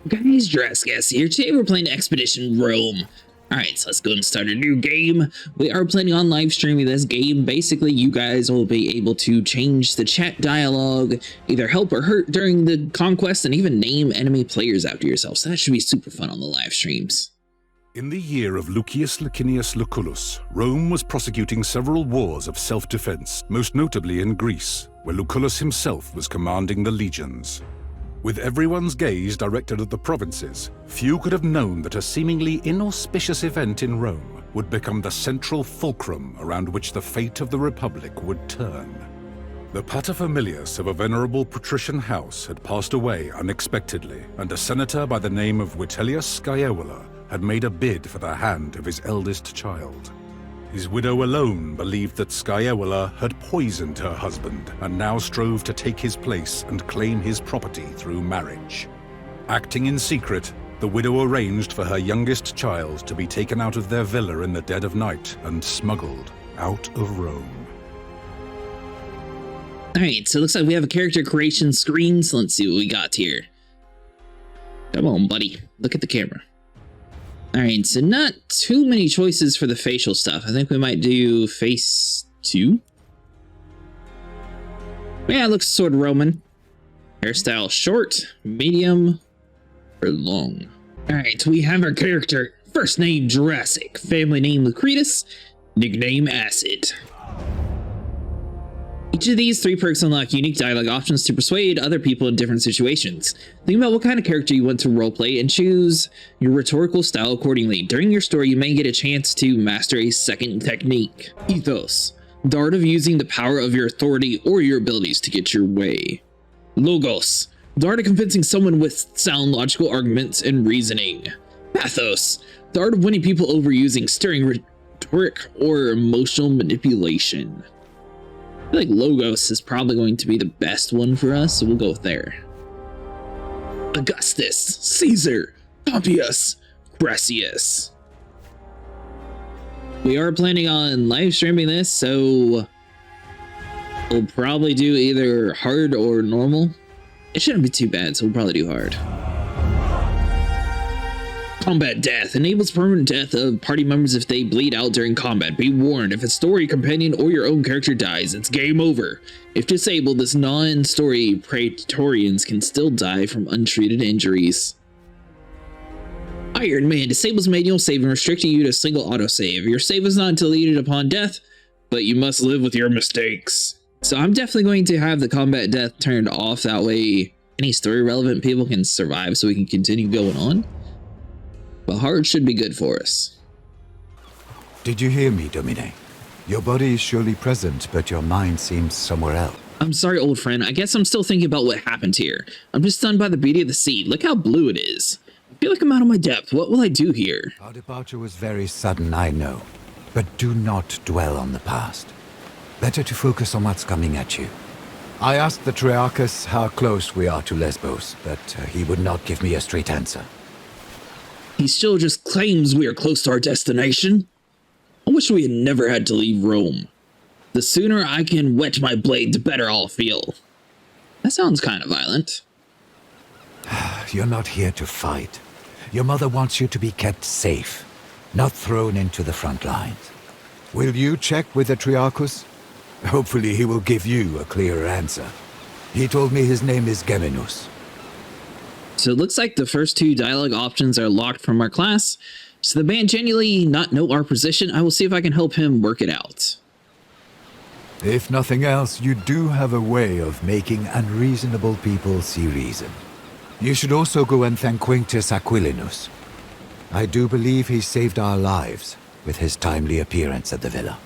Guys, Jurassic here. Today we're playing Expedition Rome. Alright, so let's go and start a new game. We are planning on live streaming this game. Basically, you guys will be able to change the chat dialogue, either help or hurt during the conquest, and even name enemy players after yourself. So that should be super fun on the live streams. In the year of Lucius Licinius Lucullus, Rome was prosecuting several wars of self-defense, most notably in Greece, where Lucullus himself was commanding the legions. With everyone's gaze directed at the provinces, few could have known that a seemingly inauspicious event in Rome would become the central fulcrum around which the fate of the Republic would turn. The paterfamilias of a venerable patrician house had passed away unexpectedly, and a senator by the name of Vitellius Scaevola had made a bid for the hand of his eldest child. His widow alone believed that Scaevola had poisoned her husband and now strove to take his place and claim his property through marriage. Acting in secret, the widow arranged for her youngest child to be taken out of their villa in the dead of night and smuggled out of Rome. Alright, so it looks like we have a character creation screen, so let's see what we got here. Come on, buddy. Look at the camera. Alright, so not too many choices for the facial stuff. I think we might do face 2. Yeah, it looks sort of Roman. Hairstyle short, medium, or long. Alright, we have our character. First name Jurassic, family name Lucretus, nickname Acid. Each of these 3 perks unlock unique dialogue options to persuade other people in different situations. Think about what kind of character you want to roleplay and choose your rhetorical style accordingly. During your story, you may get a chance to master a second technique. Ethos, the art of using the power of your authority or your abilities to get your way. Logos, the art of convincing someone with sound logical arguments and reasoning. Pathos, the art of winning people over using stirring rhetoric or emotional manipulation. I feel like Logos is probably going to be the best one for us, so we'll go with there. Augustus, Caesar, Pompeius, Gracius. We are planning on live streaming this, so we'll probably do either hard or normal. It shouldn't be too bad, so we'll probably do hard. Combat death enables permanent death of party members if they bleed out during combat. Be warned, if a story companion or your own character dies, it's game over. If disabled, this non-story Praetorians can still die from untreated injuries. Iron Man disables manual saving, restricting you to single autosave. Your save is not deleted upon death, but you must live with your mistakes. So I'm definitely going to have the combat death turned off, that way any story relevant people can survive so we can continue going on. But hard should be good for us. Did you hear me, Domine? Your body is surely present, but your mind seems somewhere else. I'm sorry, old friend. I guess I'm still thinking about what happened here. I'm just stunned by the beauty of the sea. Look how blue it is. I feel like I'm out of my depth. What will I do here? Our departure was very sudden, I know. But do not dwell on the past. Better to focus on what's coming at you. I asked the Triarchus how close we are to Lesbos, but he would not give me a straight answer. He still just claims we are close to our destination. I wish we had never had to leave Rome. The sooner I can wet my blade, the better I'll feel. That sounds kind of violent. You're not here to fight. Your mother wants you to be kept safe, not thrown into the front lines. Will you check with the Triarchus? Hopefully he will give you a clearer answer. He told me his name is Geminus. So it looks like the first 2 dialogue options are locked from our class. So the man genuinely not know our position. I will see if I can help him work it out. If nothing else, you do have a way of making unreasonable people see reason. You should also go and thank Quintus Aquilinus. I do believe he saved our lives with his timely appearance at the villa.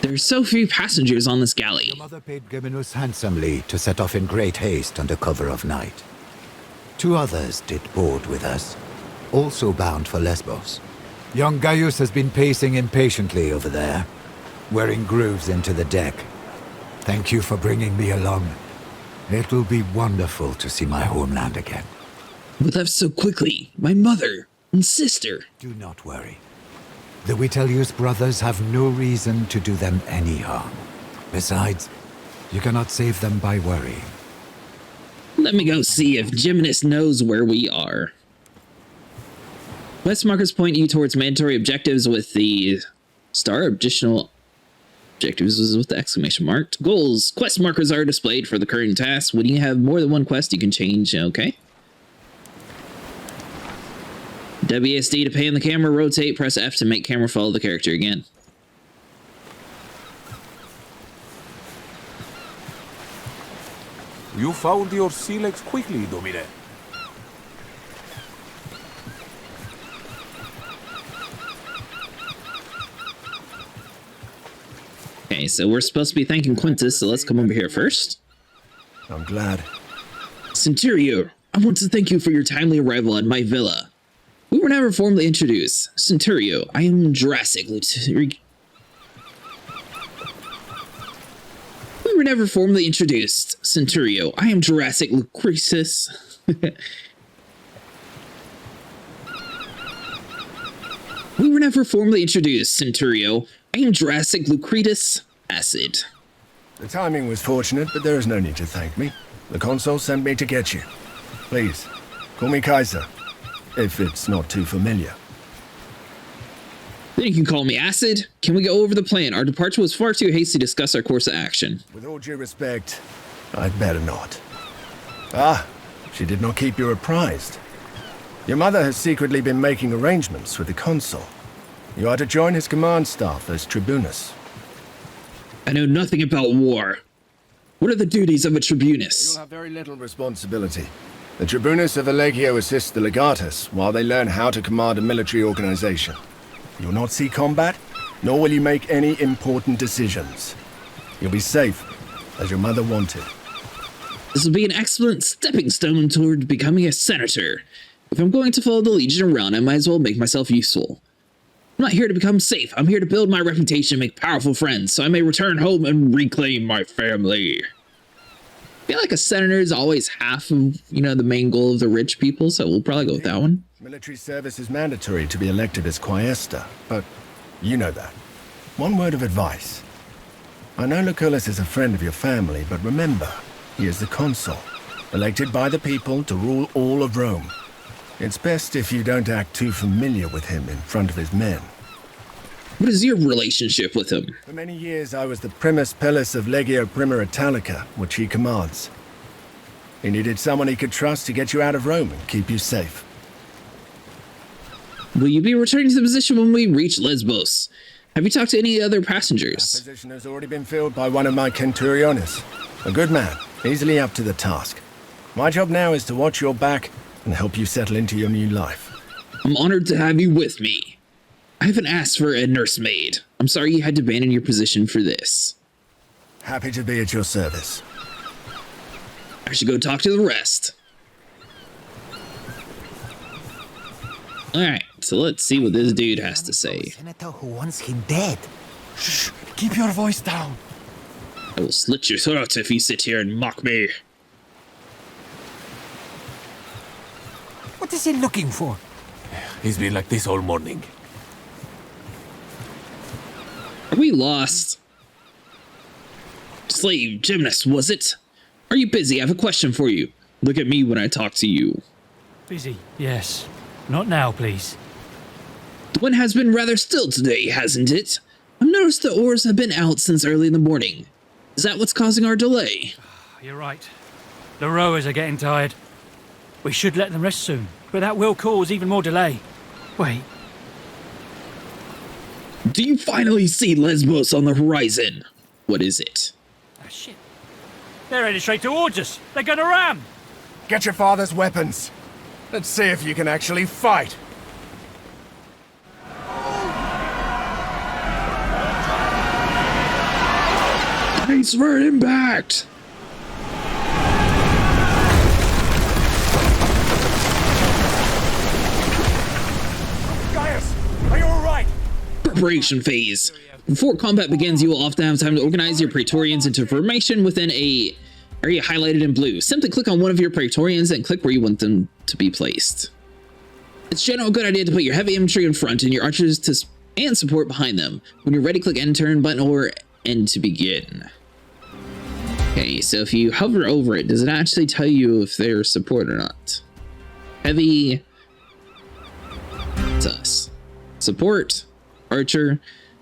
There's so few passengers on this galley. Your mother paid Geminus handsomely to set off in great haste under cover of night. 2 others did board with us, also bound for Lesbos. Young Gaius has been pacing impatiently over there, wearing grooves into the deck. Thank you for bringing me along. It will be wonderful to see my homeland again. We left so quickly. My mother and sister. Do not worry. The Vitellius brothers have no reason to do them any harm. Besides, you cannot save them by worrying. Let me go see if Jiminus knows where we are. Quest markers point you towards mandatory objectives with the star. Additional objectives is with the exclamation mark. Goals. Quest markers are displayed for the current task. When you have more than one quest, you can change. Okay. WSD to pan the camera, rotate, press F to make camera follow the character again. You found your sea legs quickly, Domine. Okay, so we're supposed to be thanking Quintus, so let's come over here first. I'm glad. Centurio, I want to thank you for your timely arrival at my villa. We were never formally introduced. Centurio, I am Jurassic. We were never formally introduced. Centurio, I am Jurassic Lucretus. We were never formally introduced. Centurio, I am Jurassic Lucretus Acid. The timing was fortunate, but there is no need to thank me. The consul sent me to get you. Please, call me Kaiser, if it's not too familiar. Then you can call me Acid. Can we go over the plan? Our departure was far too hasty to discuss our course of action. With all due respect, I'd better not. Ah, she did not keep you apprised. Your mother has secretly been making arrangements with the consul. You are to join his command staff as tribunus. I know nothing about war. What are the duties of a tribunus? You'll have very little responsibility. The tribunus of a legio assists the legatus while they learn how to command a military organization. You'll not see combat, nor will you make any important decisions. You'll be safe, as your mother wanted. This will be an excellent stepping stone toward becoming a senator. If I'm going to follow the Legion around, I might as well make myself useful. I'm not here to become safe. I'm here to build my reputation and make powerful friends, so I may return home and reclaim my family. I feel like a senator is always half of, the main goal of the rich people, so we'll probably go with that one. Military service is mandatory to be elected as quaestor, but you know that. One word of advice. I know Lucullus is a friend of your family, but remember, he is the consul, elected by the people to rule all of Rome. It's best if you don't act too familiar with him in front of his men. What is your relationship with him? For many years I was the primus pillis of Legio Prima Italica, which he commands. He needed someone he could trust to get you out of Rome and keep you safe. Will you be returning to the position when we reach Lesbos? Have you talked to any other passengers? That position has already been filled by one of my centuriones. A good man, easily up to the task. My job now is to watch your back and help you settle into your new life. I'm honored to have you with me. I haven't asked for a nursemaid. I'm sorry you had to abandon your position for this. Happy to be at your service. I should go talk to the rest. Alright, so let's see what this dude has to say. Senator who wants him dead. Shh! Keep your voice down. I will slit your throat if you sit here and mock me. What is he looking for? He's been like this all morning. Are we lost? Slave Gymnast, was it? Are you busy? I have a question for you. Look at me when I talk to you. Busy, yes. Not now, please. The wind has been rather still today, hasn't it? I've noticed the oars have been out since early in the morning. Is that what's causing our delay? You're right. The rowers are getting tired. We should let them rest soon, but that will cause even more delay. Wait. Do you finally see Lesbos on the horizon? What is it? Ah, shit. They're headed straight towards us. They're gonna ram. Get your father's weapons. Let's see if you can actually fight. Thanks for impact! Gaius, are you alright? Preparation phase. Before combat begins, you will often have time to organize your Praetorians into formation within a area highlighted in blue. Simply click on one of your Praetorians and click where you want them to be placed. It's generally a good idea to put your heavy infantry in front and your archers and support behind them. When you're ready, click end turn button or end to begin. Okay, so if you hover over it, does it actually tell you if they're support or not? Heavy. It's us. Support. Archer.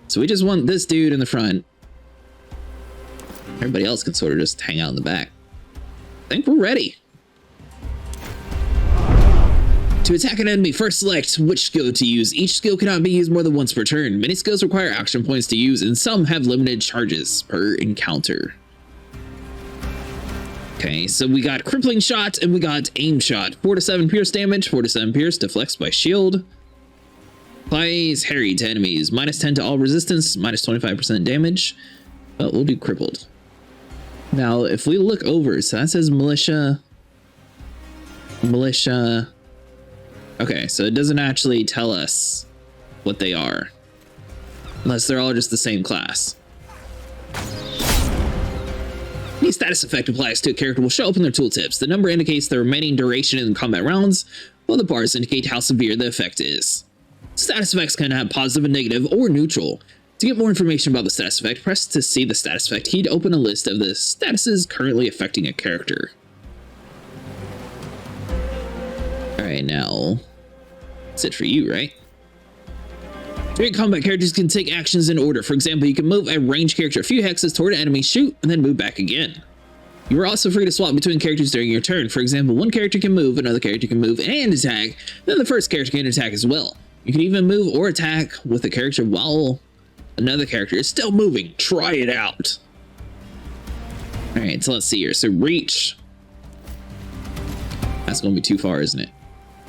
So we just want this dude in the front. Everybody else can sort of just hang out in the back. I think we're ready. To attack an enemy, first select which skill to use. Each skill cannot be used more than once per turn. Many skills require action points to use, and some have limited charges per encounter. Okay, so we got crippling shot and we got aim shot. 4 to 7 pierce damage, 4 to 7 pierce, deflects by shield. Applies harry to enemies, minus 10 to all resistance, minus 25% damage. But we'll do crippled. Now, if we look over, so that says militia. Militia. Okay, so it doesn't actually tell us what they are. Unless they're all just the same class. Any status effect applies to a character will show up in their tooltips. The number indicates the remaining duration in combat rounds, while the bars indicate how severe the effect is. Status effects can have positive and negative or neutral. To get more information about the status effect, press to see the status effect key to open a list of the statuses currently affecting a character. Alright, now that's it for you, right? During combat, characters can take actions in order. For example, you can move a ranged character a few hexes toward an enemy, shoot, and then move back again. You are also free to swap between characters during your turn. For example, one character can move, another character can move and attack, then the first character can attack as well. You can even move or attack with a character while another character is still moving. Try it out. Alright, so let's see here. So reach. That's going to be too far, isn't it?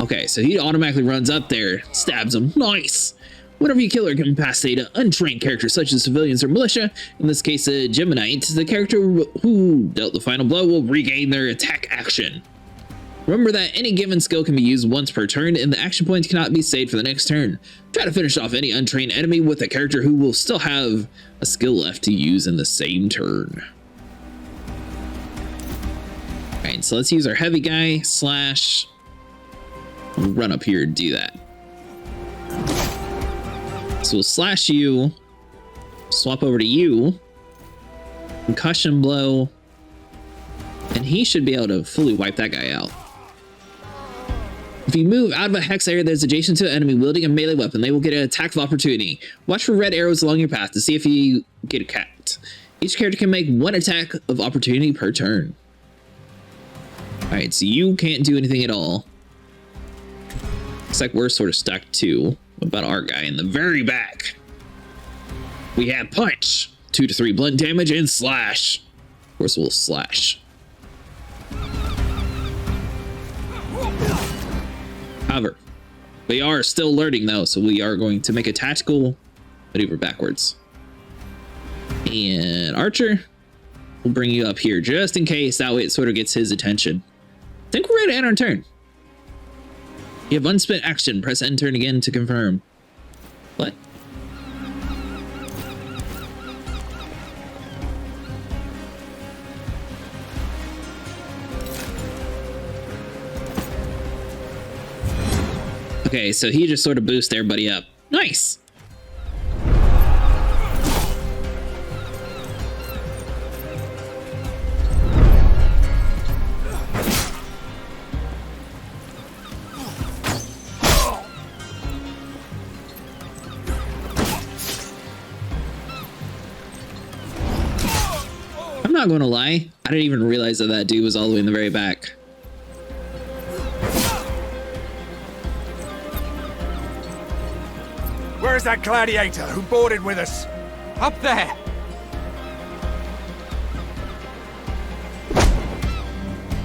Okay, so he automatically runs up there, stabs him. Nice! Whenever you kill or incapacitate an untrained character such as civilians or militia, in this case a Geminite, the character who dealt the final blow will regain their attack action. Remember that any given skill can be used once per turn, and the action points cannot be saved for the next turn. Try to finish off any untrained enemy with a character who will still have a skill left to use in the same turn. Alright, so let's use our heavy guy, slash. We'll run up here and do that. So we'll slash you, swap over to you, concussion blow, and he should be able to fully wipe that guy out. If you move out of a hex area that is adjacent to an enemy wielding a melee weapon, they will get an attack of opportunity. Watch for red arrows along your path to see if you get capped. Each character can make one attack of opportunity per turn. Alright, so you can't do anything at all. Looks like we're sort of stuck too. What about our guy in the very back? We have punch, 2 to 3 blunt damage, and slash. Of course, we'll slash. However, we are still learning though, so we are going to make a tactical maneuver backwards. And Archer, we'll bring you up here just in case, that way it sort of gets his attention. I think we're ready to end our turn. You have unspent action. Press end turn again to confirm. What? Okay, so he just sort of boosts everybody up. Nice. I'm not going to lie, I didn't even realize that dude was all the way in the very back. Where's that gladiator who boarded with us? Up there!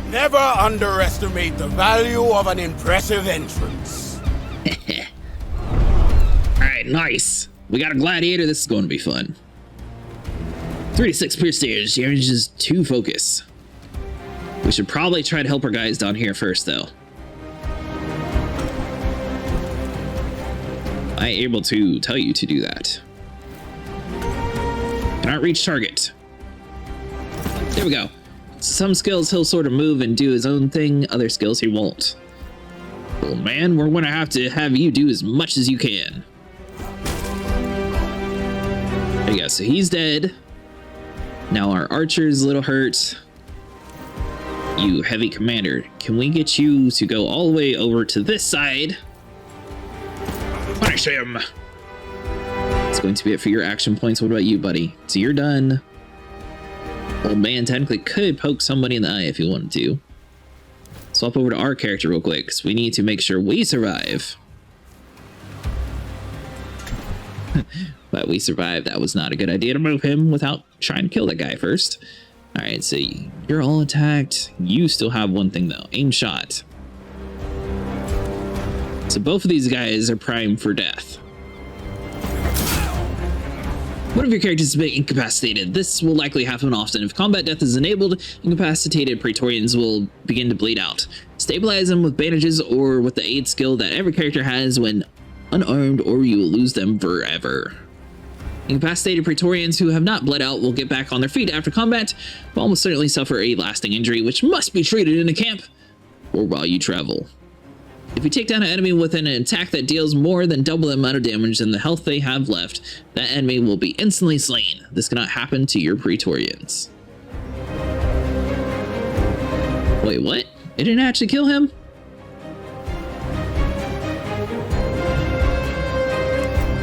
Never underestimate the value of an impressive entrance. Alright, nice. We got a gladiator, this is going to be fun. 3 to 6 pierce damage, damages 2 focus. We should probably try to help our guys down here first, though. I am able to tell you to do that. Cannot reach target. There we go. Some skills he'll sort of move and do his own thing, other skills he won't. Well, man, we're gonna have to have you do as much as you can. There you go, so he's dead. Now our archer's a little hurt. You heavy commander, can we get you to go all the way over to this side? Punish him! It's going to be it for your action points. What about you, buddy? So you're done. Old man technically could poke somebody in the eye if he wanted to. Swap over to our character real quick, because we need to make sure we survive. But we survived. That was not a good idea to move him without trying to kill that guy first. Alright, so you're all attacked. You still have one thing though. Aim shot. So both of these guys are primed for death. One of your characters has been incapacitated. This will likely happen often. If combat death is enabled, incapacitated Praetorians will begin to bleed out. Stabilize them with bandages or with the aid skill that every character has when unarmed, or you will lose them forever. Incapacitated Praetorians who have not bled out will get back on their feet after combat, but almost certainly suffer a lasting injury, which must be treated in a camp or while you travel. If you take down an enemy with an attack that deals more than double the amount of damage than the health they have left, that enemy will be instantly slain. This cannot happen to your Praetorians. Wait, what? It didn't actually kill him?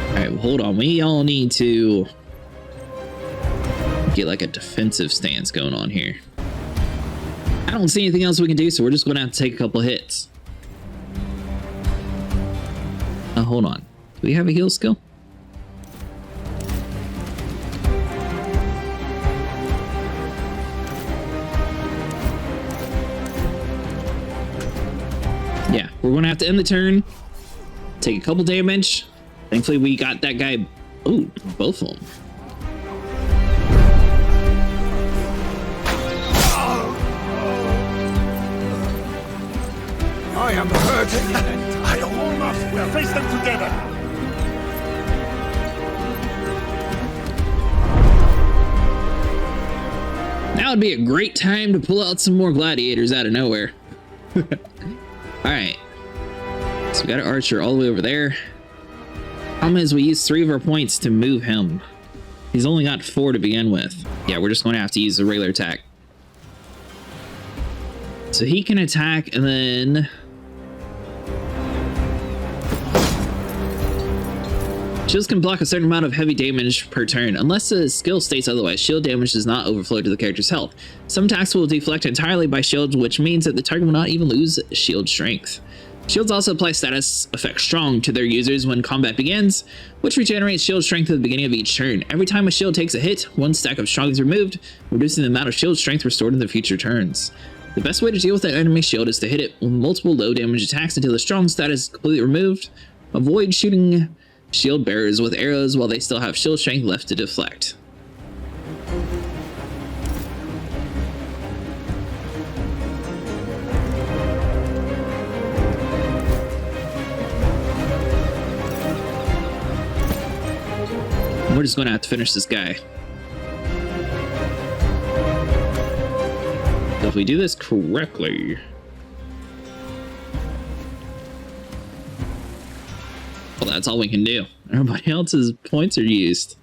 Alright, well, hold on. We all need to get like a defensive stance going on here. I don't see anything else we can do, so we're just going to have to take a couple hits. Hold on. Do we have a heal skill? Yeah, we're going to have to end the turn. Take a couple damage. Thankfully, we got that guy. Ooh, both of them. I am hurting. I almost will face them together. Now would be a great time to pull out some more gladiators out of nowhere. Alright. So we got an archer all the way over there. Problem is we used 3 of our points to move him. He's only got 4 to begin with. Yeah, we're just going to have to use a regular attack. So he can attack and then... Shields can block a certain amount of heavy damage per turn. Unless the skill states otherwise, shield damage does not overflow to the character's health. Some attacks will deflect entirely by shields, which means that the target will not even lose shield strength. Shields also apply status effect strong to their users when combat begins, which regenerates shield strength at the beginning of each turn. Every time a shield takes a hit, 1 stack of strong is removed, reducing the amount of shield strength restored in the future turns. The best way to deal with an enemy shield is to hit it with multiple low damage attacks until the strong status is completely removed. Avoid shooting shield bearers with arrows while they still have shield strength left to deflect. We're just going to have to finish this guy. So if we do this correctly... Well, that's all we can do. Everybody else's points are used.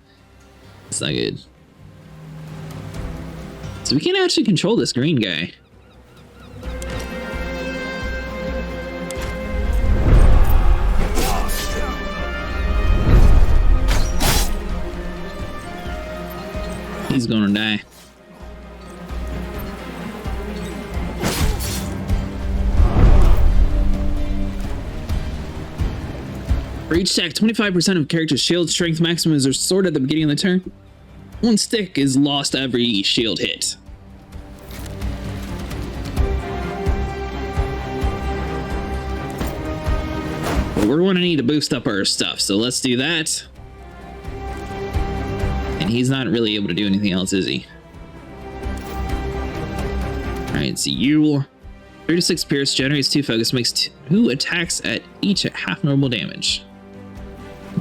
It's not good. So we can't actually control this green guy. He's gonna die. For each stack, 25% of character's shield strength maximum is restored at the beginning of the turn. 1 stick is lost every shield hit. But we're going to need to boost up our stuff, so let's do that. And he's not really able to do anything else, is he? Alright, so you... 36 Pierce generates 2 focus, makes 2 attacks at each at half normal damage.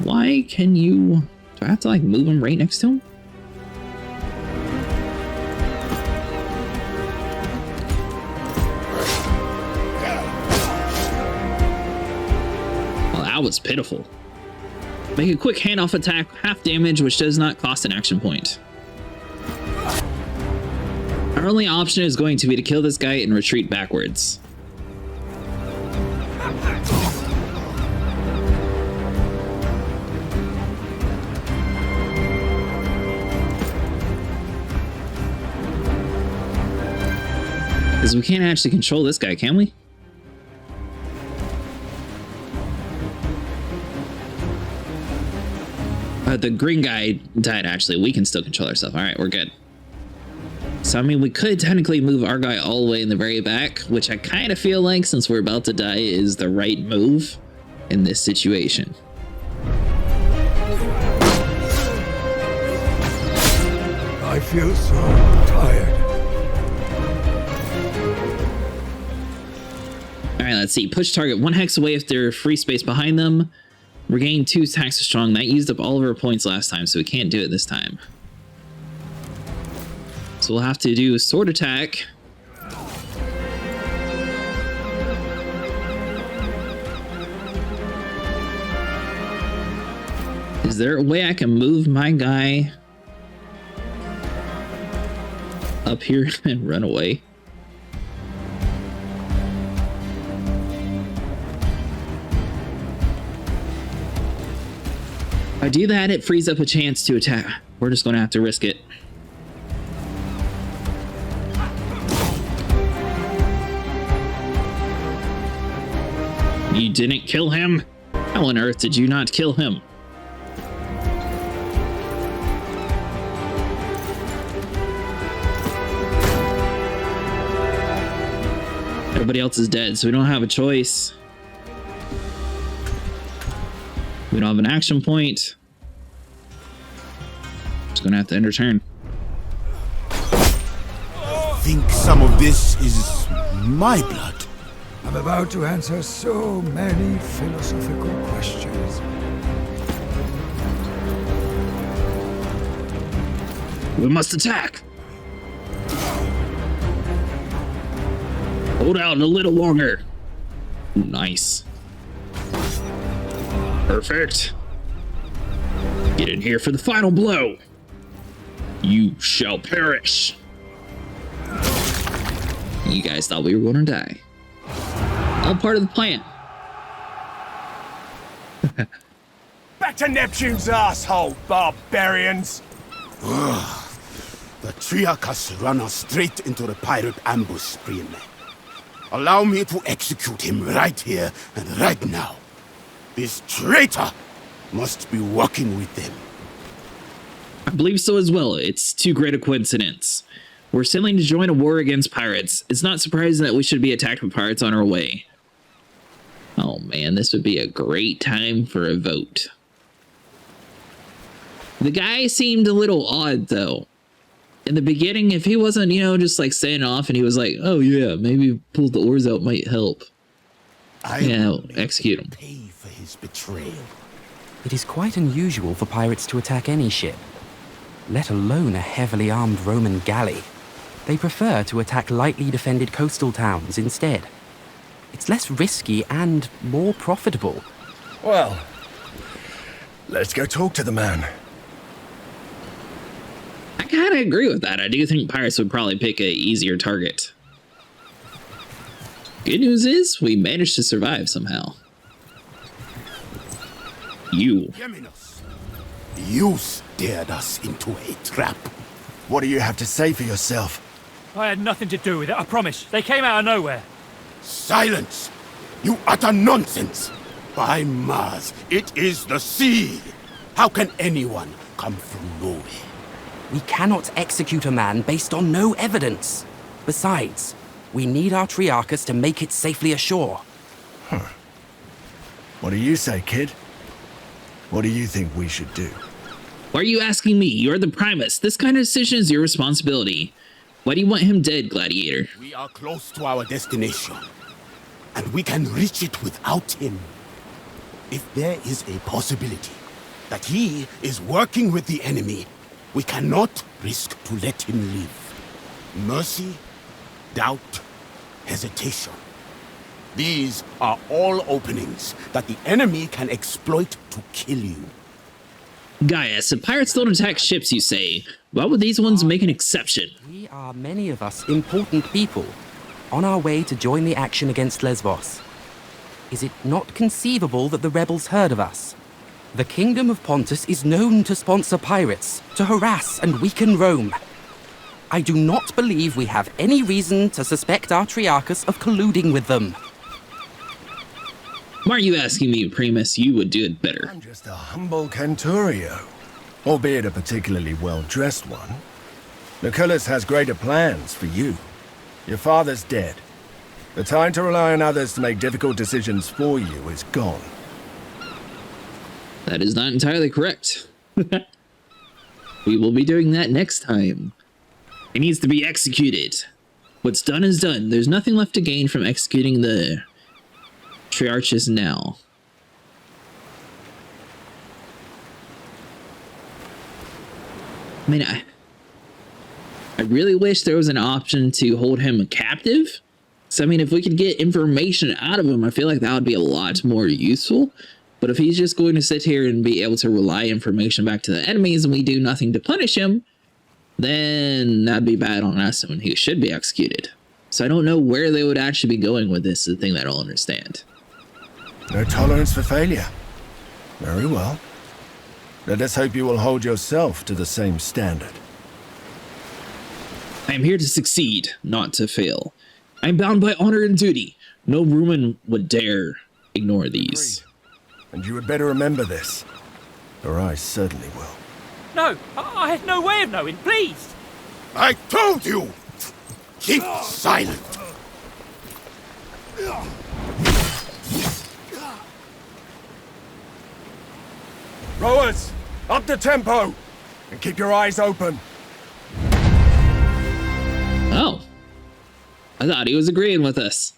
Why can you... Do I have to like move him right next to him? Well, that was pitiful. Make a quick handoff attack, half damage, which does not cost an action point. Our only option is going to be to kill this guy and retreat backwards. Because we can't actually control this guy, can we? The green guy died, actually. We can still control ourselves. All right, we're good. So, I mean, we could technically move our guy all the way in the very back, which I kind of feel like, since we're about to die, is the right move in this situation. I feel so tired. All right, let's see. Push target 1 hex away if there's free space behind them. Regain 2 attacks strong. That used up all of our points last time, so we can't do it this time. So we'll have to do a sword attack. Is there a way I can move my guy up here and run away? If I do that, it frees up a chance to attack. We're just going to have to risk it. You didn't kill him? How on earth did you not kill him? Everybody else is dead, so we don't have a choice. We don't have an action point. Just gonna have to end our turn. Think some of this is my blood. I'm about to answer so many philosophical questions. We must attack. Hold out a little longer. Nice. Perfect. Get in here for the final blow. You shall perish. You guys thought we were going to die. All part of the plan. Back to Neptune's asshole, barbarians! The Triarch has run us straight into the pirate ambush stream. Allow me to execute him right here and right now. This traitor must be working with them. I believe so as well. It's too great a coincidence. We're sailing to join a war against pirates. It's not surprising that we should be attacked by pirates on our way. Oh man, this would be a great time for a vote. The guy seemed a little odd though. In the beginning, if he wasn't, you know, just like saying off and he was like, oh yeah, maybe pull the oars out might help. Yeah, execute him. Pay for his betrayal. It is quite unusual for pirates to attack any ship, let alone a heavily armed Roman galley. They prefer to attack lightly defended coastal towns instead. It's less risky and more profitable. Well, let's go talk to the man. I kind of agree with that. I do think pirates would probably pick a easier target. Good news is, we managed to survive somehow. You. Geminos, you steered us into a trap. What do you have to say for yourself? I had nothing to do with it, I promise. They came out of nowhere. Silence! You utter nonsense! By Mars, it is the sea! How can anyone come from nowhere? We cannot execute a man based on no evidence. Besides, we need our Triarchus to make it safely ashore. What do you say, kid? What do you think we should do? Why are you asking me? You're the Primus. This kind of decision is your responsibility. Why do you want him dead, Gladiator? We are close to our destination, and we can reach it without him. If there is a possibility that he is working with the enemy, we cannot risk to let him live. Mercy, doubt, hesitation. These are all openings that the enemy can exploit to kill you. Gaius, if pirates don't attack ships, you say, why would these ones make an exception? We are many of us important people on our way to join the action against Lesbos. Is it not conceivable that the rebels heard of us? The Kingdom of Pontus is known to sponsor pirates, to harass and weaken Rome. I do not believe we have any reason to suspect our Triarchus of colluding with them. Why are you asking me, Primus? You would do it better. I'm just a humble Cantorio, albeit a particularly well-dressed one. Lucullus has greater plans for you. Your father's dead. The time to rely on others to make difficult decisions for you is gone. That is not entirely correct. We will be doing that next time. It needs to be executed. What's done is done. There's nothing left to gain from executing the Triarchus now. I mean, I really wish there was an option to hold him captive. So, I mean, if we could get information out of him, I feel like that would be a lot more useful. But if he's just going to sit here and be able to relay information back to the enemies and we do nothing to punish him, then that'd be bad on us and he should be executed. So I don't know where they would actually be going with this, is the thing that I don't understand. No tolerance for failure. Very well. Let us hope you will hold yourself to the same standard. I am here to succeed, not to fail. I am bound by honor and duty. No Roman would dare ignore these. And you had better remember this, or I certainly will. No, I have no way of knowing, please! I told you! Keep silent! Rowers, up the tempo! And keep your eyes open! Oh. I thought he was agreeing with us.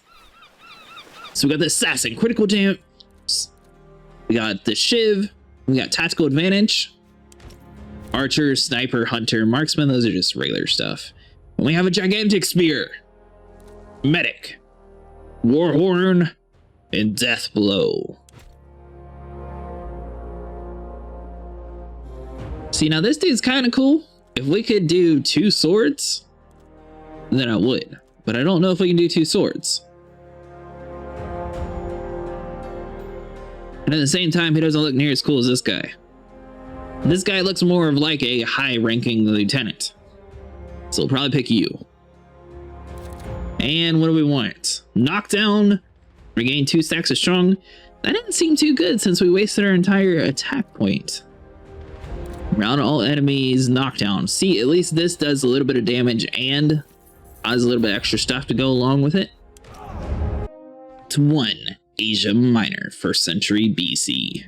So we got the assassin, critical damage. We got the shiv. We got tactical advantage. Archer, sniper, hunter, marksman. Those are just regular stuff. And we have a gigantic spear. Medic. Warhorn. And death blow. See, now this dude's kind of cool. If we could do 2 swords, then I would. But I don't know if we can do 2 swords. And at the same time, he doesn't look near as cool as this guy. This guy looks more of like a high-ranking lieutenant. So we'll probably pick you. And what do we want? Knockdown. Regain 2 stacks of strong. That didn't seem too good since we wasted our entire attack point. Round all enemies, knockdown. See, at least this does a little bit of damage and has a little bit extra stuff to go along with it. To 1. Asia Minor, 1st century BC.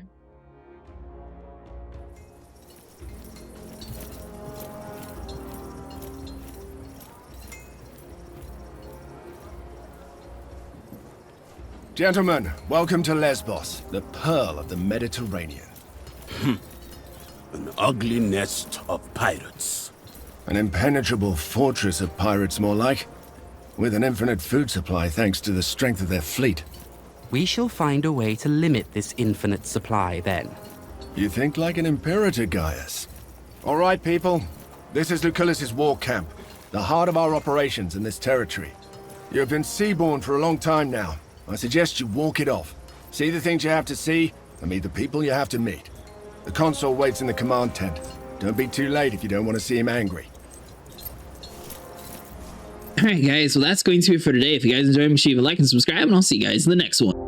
Gentlemen, welcome to Lesbos, the pearl of the Mediterranean. An ugly nest of pirates. An impenetrable fortress of pirates, more like. With an infinite food supply thanks to the strength of their fleet. We shall find a way to limit this infinite supply, then. You think like an imperator, Gaius. All right, people. This is Lucullus's war camp, the heart of our operations in this territory. You have been seaborne for a long time now. I suggest you walk it off. See the things you have to see, and meet the people you have to meet. The consul waits in the command tent. Don't be too late if you don't want to see him angry. Alright guys, well that's going to be it for today. If you guys enjoyed, make sure you leave a like and subscribe, and I'll see you guys in the next one.